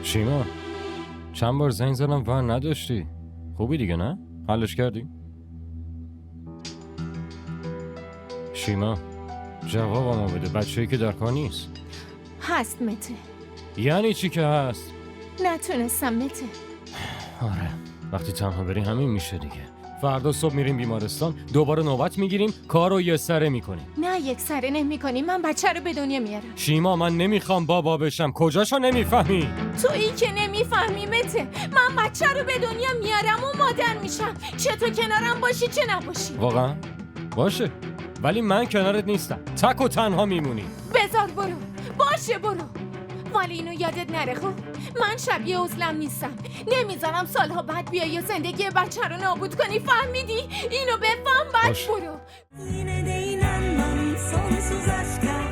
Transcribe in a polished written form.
شیما چند بار زنگ زدم و نداشتی. خوبی دیگه نه؟ حلش کردی؟ شیما جوابمو بده، بچه‌ای که در کار نیست. هست مته. یعنی چی که هست؟ نتونستم مته. آره وقتی تنها بری همین میشه دیگه. فردا صبح میریم بیمارستان، دوباره نوبت میگیریم، کار رو یه سره میکنیم. نه یک سره نمی کنی. من بچه رو به دنیا میارم. شیما من نمیخوام بابا بشم. کجاشو نمیفهمی؟ تویی که نمیفهمی مته. من بچه رو به دنیا میارم و مادر میشم، چه تو کنارم باشی چه نباشی. واقعا؟ باشه ولی من کنارت نیستم، تک و تنها میمونی. بذار برو. باشه برو. ولی اینو یادت نره خب، من شبیه عزلم نیستم. نمیذارم سالها بعد بیای و زندگی بچه رو نابود کنی. فهمیدی؟ اینو بفهم بعد باشه. برو. Yine de inanmam sonsuz aşka